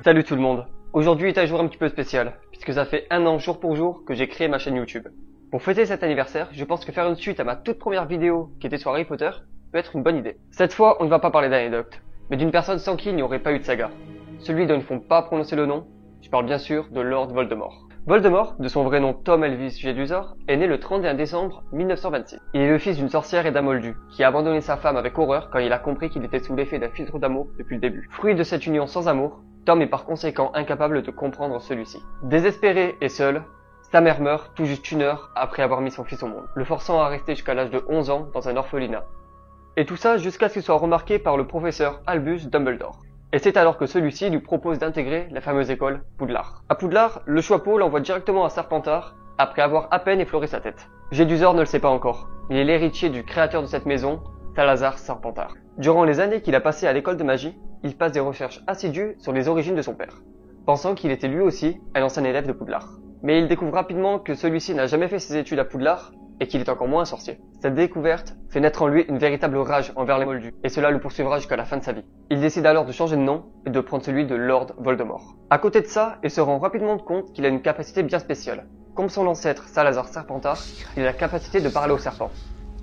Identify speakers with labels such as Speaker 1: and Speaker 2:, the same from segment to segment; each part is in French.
Speaker 1: Salut tout le monde. Aujourd'hui est un jour un petit peu spécial, puisque ça fait 1 an jour pour jour que j'ai créé ma chaîne YouTube. Pour fêter cet anniversaire, je pense que faire une suite à ma toute première vidéo qui était sur Harry Potter peut être une bonne idée. Cette fois, on ne va pas parler d'anecdotes, mais d'une personne sans qui il n'y aurait pas eu de saga. Celui dont il ne faut pas prononcer le nom, je parle bien sûr de Lord Voldemort. Voldemort, de son vrai nom Tom Elvis Jedusor, est né le 31 décembre 1926. Il est le fils d'une sorcière et d'un moldu, qui a abandonné sa femme avec horreur quand il a compris qu'il était sous l'effet d'un filtre d'amour depuis le début. Fruit de cette union sans amour, Tom est par conséquent incapable de comprendre celui-ci. Désespéré et seul, sa mère meurt tout juste 1 heure après avoir mis son fils au monde, le forçant à rester jusqu'à l'âge de 11 ans dans un orphelinat. Et tout ça jusqu'à ce qu'il soit remarqué par le professeur Albus Dumbledore. Et c'est alors que celui-ci lui propose d'intégrer la fameuse école Poudlard. À Poudlard, le Choixpeau l'envoie directement à Serpentard après avoir à peine effleuré sa tête. Jedusor ne le sait pas encore, il est l'héritier du créateur de cette maison, Salazar Serpentard. Durant les années qu'il a passées à l'école de magie, il passe des recherches assidues sur les origines de son père, pensant qu'il était lui aussi un ancien élève de Poudlard. Mais il découvre rapidement que celui-ci n'a jamais fait ses études à Poudlard et qu'il est encore moins un sorcier. Cette découverte fait naître en lui une véritable rage envers les moldus, et cela le poursuivra jusqu'à la fin de sa vie. Il décide alors de changer de nom et de prendre celui de Lord Voldemort. À côté de ça, il se rend rapidement compte qu'il a une capacité bien spéciale. Comme son ancêtre Salazar Serpentard, il a la capacité de parler aux serpents.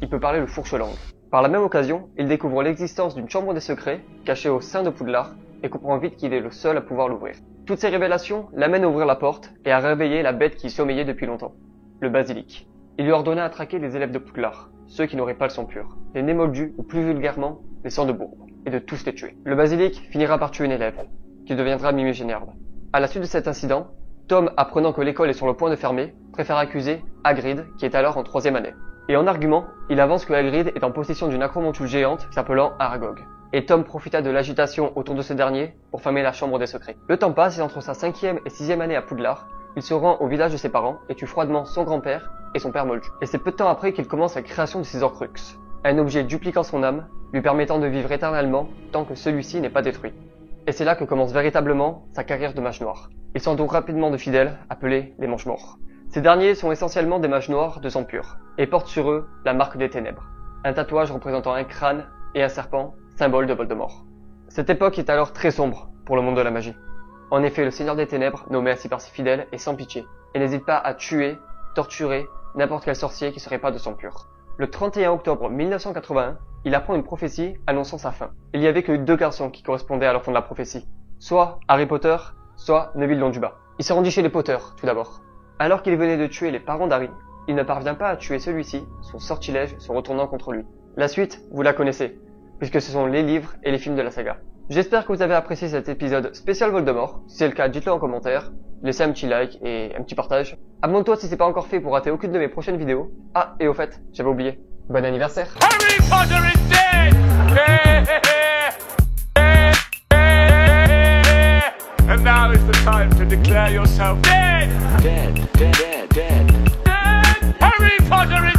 Speaker 1: Il peut parler le fourche-langue. Par la même occasion, il découvre l'existence d'une chambre des secrets, cachée au sein de Poudlard, et comprend vite qu'il est le seul à pouvoir l'ouvrir. Toutes ces révélations l'amènent à ouvrir la porte et à réveiller la bête qui sommeillait depuis longtemps, le basilic. Il lui ordonna à traquer les élèves de Poudlard, ceux qui n'auraient pas le sang pur, les nés moldus ou plus vulgairement, les sangs de bourbe, et de tous les tuer. Le basilic finira par tuer une élève, qui deviendra Mimé Génerve. À la suite de cet incident, Tom, apprenant que l'école est sur le point de fermer, préfère accuser Hagrid, qui est alors en 3e année. Et en argument, il avance que Hagrid est en possession d'une acromontule géante s'appelant Aragog. Et Tom profita de l'agitation autour de ce dernier pour fermer la chambre des secrets. Le temps passe et entre sa 5e et 6e année à Poudlard, il se rend au village de ses parents et tue froidement son grand-père et son père moldu. Et c'est peu de temps après qu'il commence la création de ses Horcruxes, un objet dupliquant son âme, lui permettant de vivre éternellement tant que celui-ci n'est pas détruit. Et c'est là que commence véritablement sa carrière de mage noir. Il s'entoure rapidement de fidèles, appelés les Mangemorts. Ces derniers sont essentiellement des mages noirs de sang pur, et portent sur eux la marque des ténèbres, un tatouage représentant un crâne et un serpent, symbole de Voldemort. Cette époque est alors très sombre pour le monde de la magie. En effet, le Seigneur des Ténèbres, nommé ainsi par ses fidèles, est sans pitié, et n'hésite pas à tuer, torturer n'importe quel sorcier qui serait pas de sang pur. Le 31 octobre 1981, il apprend une prophétie annonçant sa fin. Il n'y avait que 2 garçons qui correspondaient à l'enfant de la prophétie, soit Harry Potter, soit Neville Londubat. Il se rendit chez les Potter, tout d'abord. Alors qu'il venait de tuer les parents d'Harry, il ne parvient pas à tuer celui-ci, son sortilège se retournant contre lui. La suite, vous la connaissez, puisque ce sont les livres et les films de la saga. J'espère que vous avez apprécié cet épisode spécial Voldemort. Si c'est le cas, dites-le en commentaire, laissez un petit like et un petit partage. Abonne-toi si c'est pas encore fait pour rater aucune de mes prochaines vidéos. Ah, et au fait, j'avais oublié, bon anniversaire.
Speaker 2: Harry Potter is dead! And now is the time to declare yourself dead!
Speaker 3: Dead.
Speaker 2: Harry Potter is